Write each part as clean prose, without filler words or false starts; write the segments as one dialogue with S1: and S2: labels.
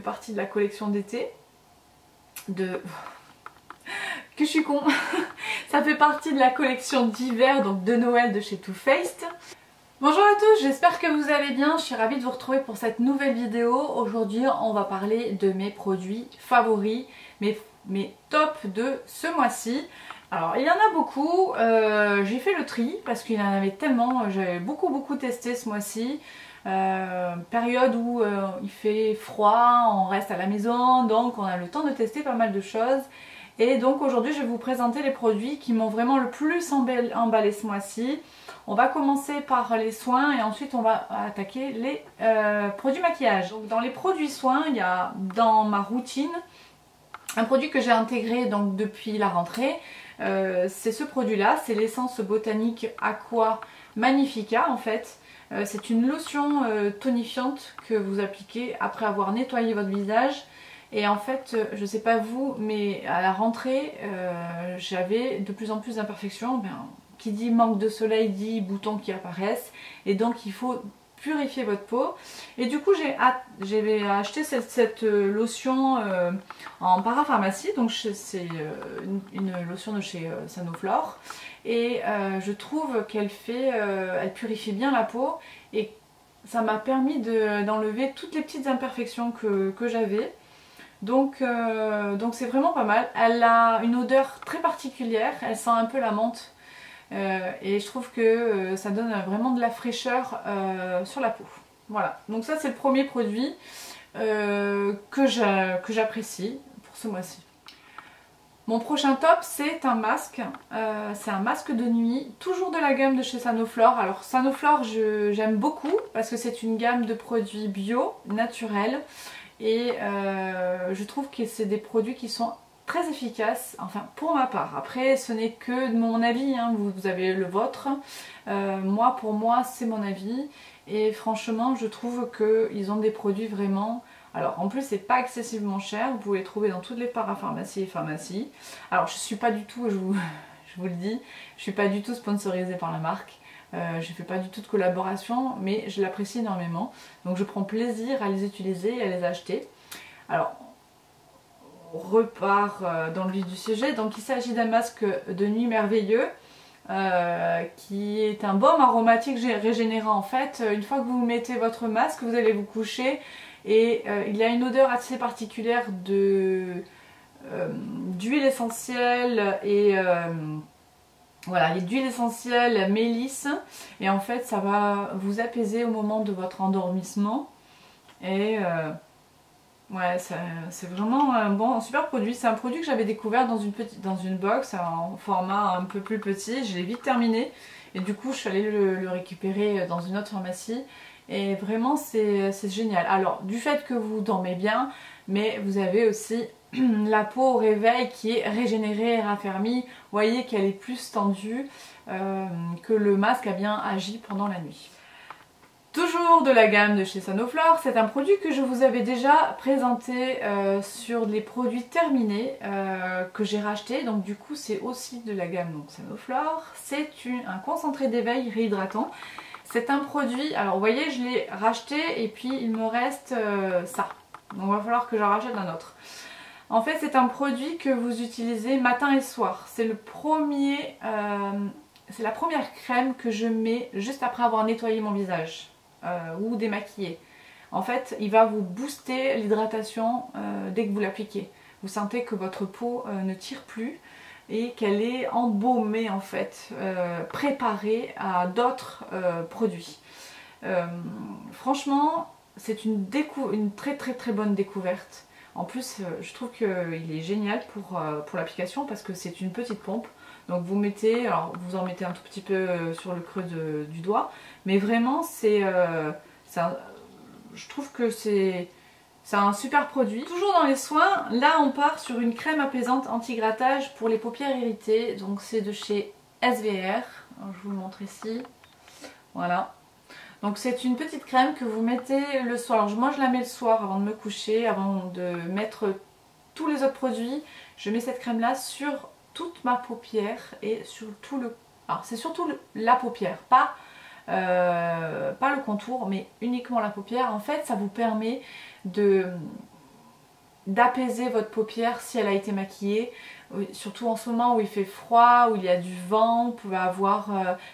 S1: fait partie de la collection d'été. Que je suis con. Ça fait partie de la collection d'hiver, donc de Noël de chez Too Faced. Bonjour à tous, j'espère que vous allez bien. Je suis ravie de vous retrouver pour cette nouvelle vidéo. Aujourd'hui, on va parler de mes produits favoris, mes tops de ce mois-ci. Alors, il y en a beaucoup. J'ai fait le tri parce qu'il y en avait tellement. J'avais beaucoup testé ce mois-ci. Période où il fait froid, on reste à la maison, donc on a le temps de tester pas mal de choses. Et donc aujourd'hui je vais vous présenter les produits qui m'ont vraiment le plus emballé ce mois-ci. On va commencer par les soins et ensuite on va attaquer les produits maquillage. Donc dans les produits soins, il y a dans ma routine un produit que j'ai intégré donc depuis la rentrée. C'est ce produit là, c'est l'essence botanique Aqua Magnifica en fait. C'est une lotion tonifiante que vous appliquez après avoir nettoyé votre visage. Et en fait, je sais pas vous, mais à la rentrée, j'avais de plus en plus d'imperfections. Qui dit manque de soleil dit boutons qui apparaissent. Et donc il faut purifier votre peau. Et du coup, j'ai acheté cette lotion en parapharmacie. Donc c'est une lotion de chez Sanoflore. Et je trouve qu'elle elle purifie bien la peau. Et ça m'a permis d'enlever toutes les petites imperfections que j'avais. Donc c'est vraiment pas mal. Elle a une odeur très particulière, elle sent un peu la menthe et je trouve que ça donne vraiment de la fraîcheur sur la peau. Voilà, donc ça c'est le premier produit que j'apprécie pour ce mois-ci. Mon prochain top c'est un masque, c'est un masque de nuit, toujours de la gamme de chez Sanoflore. Alors Sanoflore j'aime beaucoup parce que c'est une gamme de produits bio, naturels. Et je trouve que c'est des produits qui sont très efficaces, enfin pour ma part. Après ce n'est que de mon avis, hein, vous avez le vôtre. Pour moi c'est mon avis. Et franchement je trouve qu'ils ont des produits vraiment... Alors en plus c'est pas excessivement cher, vous pouvez les trouver dans toutes les parapharmacies et pharmacies. Alors je suis pas du tout, je vous le dis, je suis pas du tout sponsorisée par la marque. Je fais pas du tout de collaboration mais je l'apprécie énormément, donc je prends plaisir à les utiliser et à les acheter. Alors on repart dans le vif du sujet. Donc il s'agit d'un masque de nuit merveilleux qui est un baume aromatique régénérant en fait. Une fois que vous mettez votre masque, vous allez vous coucher et il a une odeur assez particulière d'huile essentielle et voilà, d'huile essentielle, mélisse, et en fait ça va vous apaiser au moment de votre endormissement. Et ouais, c'est vraiment un super produit. C'est un produit que j'avais découvert dans une box en format un peu plus petit. Je l'ai vite terminé et du coup je suis allée le récupérer dans une autre pharmacie. Et vraiment c'est génial. Alors du fait que vous dormez bien, mais vous avez aussi la peau au réveil qui est régénérée et raffermie. Vous voyez qu'elle est plus tendue, que le masque a bien agi pendant la nuit. Toujours de la gamme de chez Sanoflore, c'est un produit que je vous avais déjà présenté sur les produits terminés que j'ai racheté. Donc du coup c'est aussi de la gamme donc Sanoflore. C'est un concentré d'éveil réhydratant. C'est un produit, alors vous voyez je l'ai racheté et puis il me reste ça. Donc il va falloir que j'en rachète un autre. En fait c'est un produit que vous utilisez matin et soir. C'est c'est la première crème que je mets juste après avoir nettoyé mon visage ou démaquillé. En fait il va vous booster l'hydratation dès que vous l'appliquez. Vous sentez que votre peau ne tire plus et qu'elle est embaumée en fait, préparée à d'autres produits. Franchement c'est une très bonne découverte. En plus je trouve qu'il est génial pour l'application parce que c'est une petite pompe. Donc vous mettez, alors vous en mettez un tout petit peu sur le creux du doigt. Mais vraiment je trouve que c'est un super produit. Toujours dans les soins, là on part sur une crème apaisante anti-grattage pour les paupières irritées. Donc c'est de chez SVR. Alors, je vous le montre ici. Voilà. Donc c'est une petite crème que vous mettez le soir. Alors, moi je la mets le soir avant de me coucher, avant de mettre tous les autres produits. Je mets cette crème là sur toute ma paupière et sur tout le... Alors c'est surtout la paupière, pas le contour mais uniquement la paupière. En fait ça vous permet de d'apaiser votre paupière si elle a été maquillée. Surtout en ce moment où il fait froid, où il y a du vent, vous pouvez avoir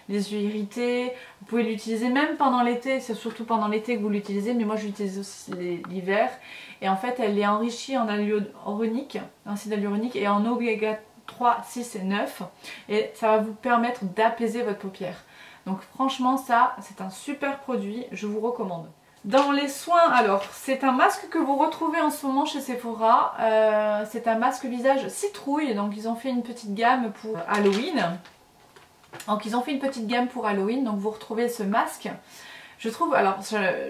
S1: les yeux irrités. Vous pouvez l'utiliser même pendant l'été, c'est surtout pendant l'été que vous l'utilisez, mais moi je l'utilise aussi l'hiver. Et en fait elle est enrichie en acide hyaluronique et en oméga 3, 6 et 9. Et ça va vous permettre d'apaiser votre paupière. Donc franchement ça c'est un super produit, je vous recommande. Dans les soins, alors c'est un masque que vous retrouvez en ce moment chez Sephora, c'est un masque visage citrouille, donc ils ont fait une petite gamme pour Halloween. Donc vous retrouvez ce masque. Je trouve, alors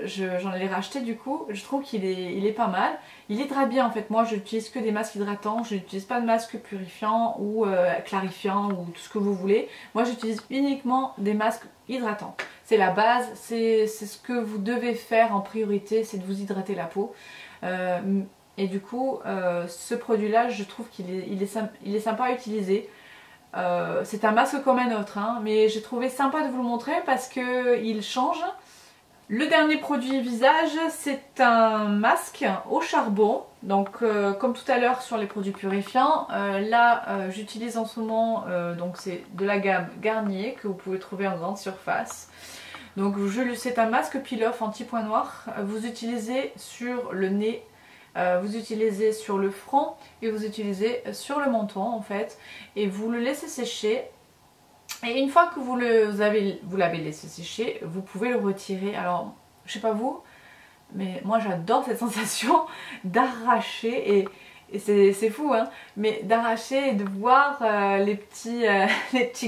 S1: j'en ai racheté du coup, je trouve qu'il est pas mal. Il hydrate bien en fait, moi je n'utilise que des masques hydratants, je n'utilise pas de masque purifiant ou clarifiant ou tout ce que vous voulez. Moi j'utilise uniquement des masques hydratants. C'est la base, c'est ce que vous devez faire en priorité, c'est de vous hydrater la peau. Et du coup, ce produit-là, je trouve qu'il est sympa à utiliser. C'est un masque comme un autre, hein, mais j'ai trouvé sympa de vous le montrer parce qu'il change. Le dernier produit visage, c'est un masque au charbon. Donc comme tout à l'heure sur les produits purifiants, là j'utilise en ce moment, donc c'est de la gamme Garnier que vous pouvez trouver en grande surface. Donc c'est un masque peel-off anti-point noir. Vous utilisez sur le nez, vous utilisez sur le front et vous utilisez sur le menton en fait. Et vous le laissez sécher. Et une fois que vous l'avez laissé sécher, vous pouvez le retirer. Alors, je sais pas vous, mais moi j'adore cette sensation d'arracher et c'est fou hein, mais d'arracher et de voir les petits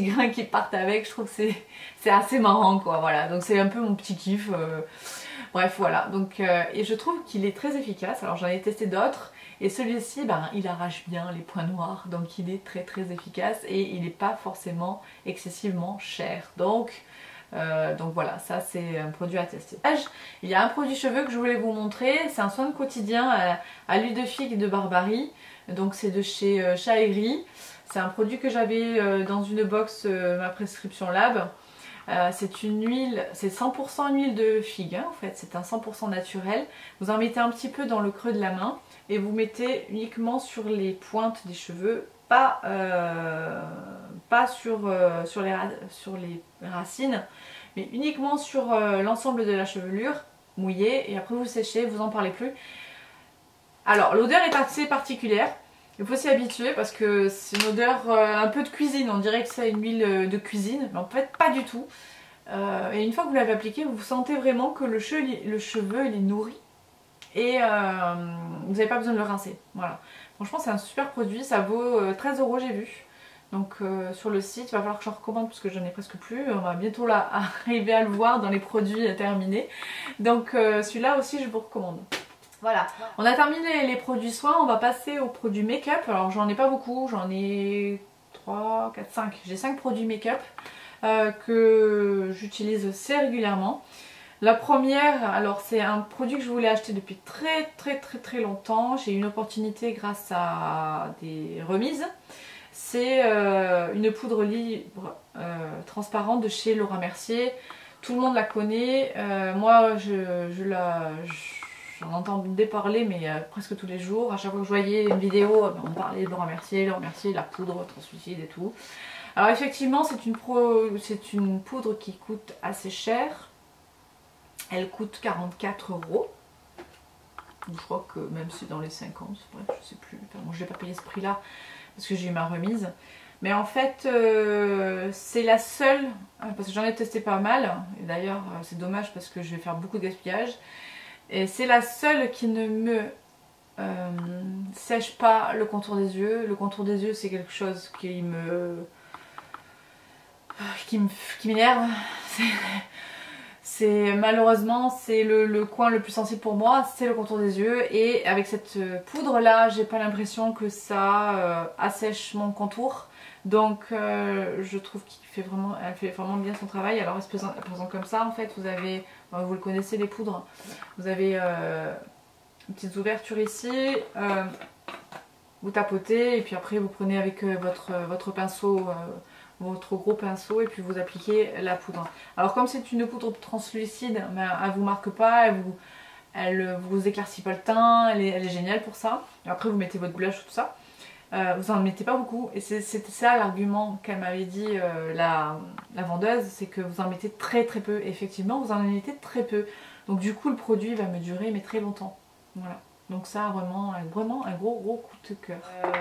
S1: grains qui partent avec, je trouve que c'est assez marrant quoi, voilà. Donc c'est un peu mon petit kiff. Bref voilà, donc et je trouve qu'il est très efficace. Alors j'en ai testé d'autres. Et celui-ci, ben, il arrache bien les points noirs, donc il est très très efficace et il n'est pas forcément excessivement cher. Donc voilà, ça c'est un produit à tester. Il y a un produit cheveux que je voulais vous montrer, c'est un soin de quotidien à l'huile de figue de Barbarie. Donc c'est de chez Shaeri. C'est un produit que j'avais dans une box ma prescription lab. C'est une huile, c'est 100% huile de figue hein, en fait, c'est un 100% naturel. Vous en mettez un petit peu dans le creux de la main et vous mettez uniquement sur les pointes des cheveux, pas sur les racines, mais uniquement sur l'ensemble de la chevelure mouillée et après vous séchez, vous n'en parlez plus. Alors l'odeur est assez particulière. Il faut s'y habituer parce que c'est une odeur un peu de cuisine, on dirait que c'est une huile de cuisine, mais en fait pas du tout. Et une fois que vous l'avez appliqué, vous sentez vraiment que le cheveu il est nourri et vous n'avez pas besoin de le rincer. Voilà. Franchement c'est un super produit, ça vaut 13 € j'ai vu. Donc sur le site, il va falloir que j'en recommande parce que j'en ai presque plus. On va bientôt là arriver à le voir dans les produits terminés. Donc celui-là aussi je vous recommande. Voilà, on a terminé les produits soins, on va passer aux produits make-up. Alors j'en ai pas beaucoup, j'en ai 3, 4, 5. J'ai 5 produits make-up que j'utilise assez régulièrement. La première, alors c'est un produit que je voulais acheter depuis très longtemps. J'ai eu une opportunité grâce à des remises. C'est une poudre libre transparente de chez Laura Mercier. Tout le monde la connaît. Moi j'en entendais parler mais presque tous les jours. À chaque fois que je voyais une vidéo, on parlait de Laura Mercier, la poudre translucide et tout. Alors effectivement c'est une poudre qui coûte assez cher. Elle coûte 44 €. Je crois que même c'est dans les 50, bref je sais plus. Enfin, moi je n'ai pas payé ce prix là parce que j'ai eu ma remise. Mais en fait c'est la seule, parce que j'en ai testé pas mal. Et d'ailleurs c'est dommage parce que je vais faire beaucoup de gaspillage. Et c'est la seule qui ne me sèche pas le contour des yeux. Le contour des yeux c'est quelque chose qui m'énerve. Malheureusement c'est le coin le plus sensible pour moi, c'est le contour des yeux. Et avec cette poudre là j'ai pas l'impression que ça assèche mon contour. Donc je trouve elle fait vraiment bien son travail. Alors elle se présente comme ça en fait. Vous avez, vous le connaissez les poudres, vous avez une petite ouverture ici, vous tapotez et puis après vous prenez avec votre pinceau, votre gros pinceau et puis vous appliquez la poudre. Alors comme c'est une poudre translucide, ben, elle vous marque pas, Elle vous éclaircit pas le teint, elle est géniale pour ça. Et après vous mettez votre blush tout ça. Vous en mettez pas beaucoup et c'était ça l'argument qu'elle m'avait dit la vendeuse, c'est que vous en mettez très peu. Et effectivement vous en mettez très peu. Donc du coup le produit va me durer mais très longtemps. Voilà. Donc ça vraiment un gros coup de cœur.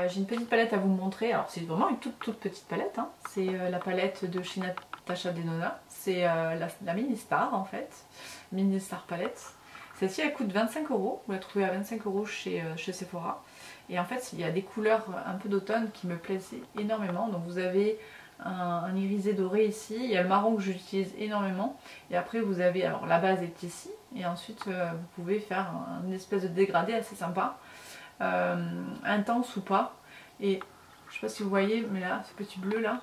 S1: J'ai une petite palette à vous montrer. Alors c'est vraiment une toute petite palette. Hein. C'est la palette de chez Natasha Denona. C'est la Mini Star en fait. Mini Star palette. Celle-ci elle coûte 25 €. Vous la trouvez à 25 € chez Sephora. Et en fait il y a des couleurs un peu d'automne qui me plaisent énormément. Donc vous avez un irisé doré ici, il y a le marron que j'utilise énormément et après vous avez, alors la base est ici et ensuite vous pouvez faire une espèce de dégradé assez sympa, intense ou pas, et je sais pas si vous voyez mais là ce petit bleu là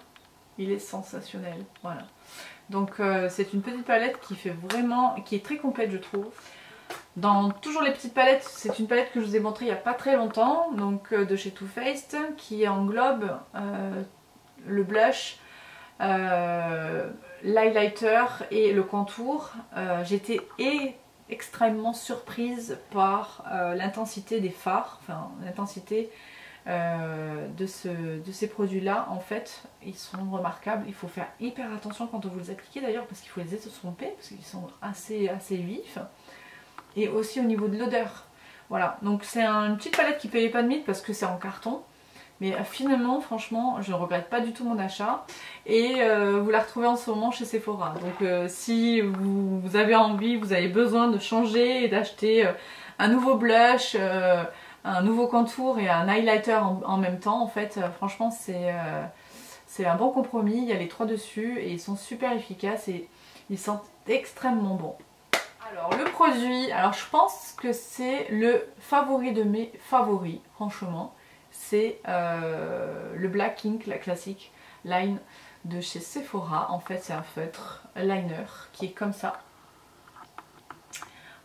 S1: il est sensationnel, voilà. Donc c'est une petite palette qui fait vraiment, qui est très complète je trouve. Dans toujours les petites palettes, c'est une palette que je vous ai montrée il n'y a pas très longtemps, donc de chez Too Faced, qui englobe le blush, l'highlighter et le contour. J'étais extrêmement surprise par l'intensité des fards, enfin l'intensité de ces produits là. En fait ils sont remarquables, il faut faire hyper attention quand vous les appliquez d'ailleurs parce qu'il faut les estomper parce qu'ils sont assez vifs, et aussi au niveau de l'odeur. Voilà, donc c'est une petite palette qui payait pas de mythe parce que c'est en carton. Mais finalement, franchement, je ne regrette pas du tout mon achat. Et vous la retrouvez en ce moment chez Sephora. Donc si vous avez envie, vous avez besoin de changer et d'acheter un nouveau blush, un nouveau contour et un highlighter en même temps, en fait, franchement, c'est un bon compromis. Il y a les trois dessus et ils sont super efficaces et ils sentent extrêmement bon. Alors le produit, alors je pense que c'est le favori de mes favoris, franchement. C'est le Black Ink, la classique line de chez Sephora. En fait c'est un feutre liner qui est comme ça.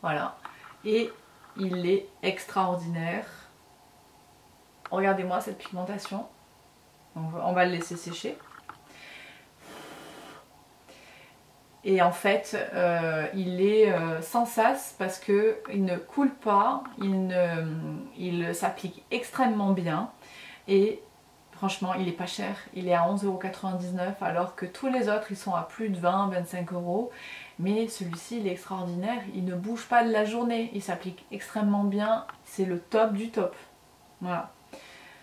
S1: Voilà. Et il est extraordinaire. Regardez-moi cette pigmentation. On va le laisser sécher. Et en fait il est sans sas parce que il ne coule pas, il s'applique extrêmement bien et franchement il est pas cher, il est à 11,99 € alors que tous les autres ils sont à plus de 20-25 €. Mais celui-ci il est extraordinaire, il ne bouge pas de la journée, il s'applique extrêmement bien, c'est le top du top. Voilà,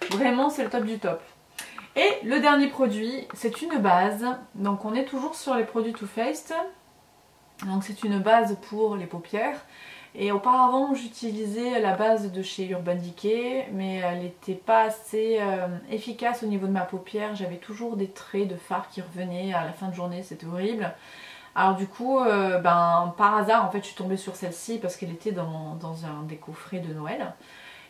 S1: vraiment c'est le top du top. Et le dernier produit, c'est une base, donc on est toujours sur les produits Too Faced, donc c'est une base pour les paupières, et auparavant j'utilisais la base de chez Urban Decay, mais elle n'était pas assez efficace au niveau de ma paupière, j'avais toujours des traits de fard qui revenaient à la fin de journée, c'était horrible. Alors du coup, par hasard en fait je suis tombée sur celle-ci parce qu'elle était dans un des coffrets de Noël.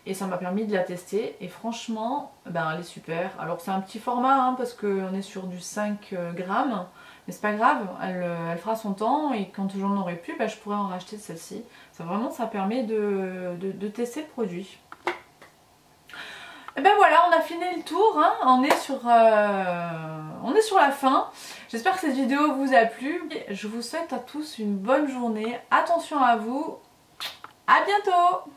S1: Et ça m'a permis de la tester et franchement elle est super. Alors c'est un petit format hein, parce qu'on est sur du 5 grammes, mais c'est pas grave, elle fera son temps et quand j'en aurai plus je pourrai en racheter celle-ci. Ça permet de tester le produit. Et ben voilà, on a fini le tour, hein. On est sur la fin. J'espère que cette vidéo vous a plu. Je vous souhaite à tous une bonne journée, attention à vous, à bientôt.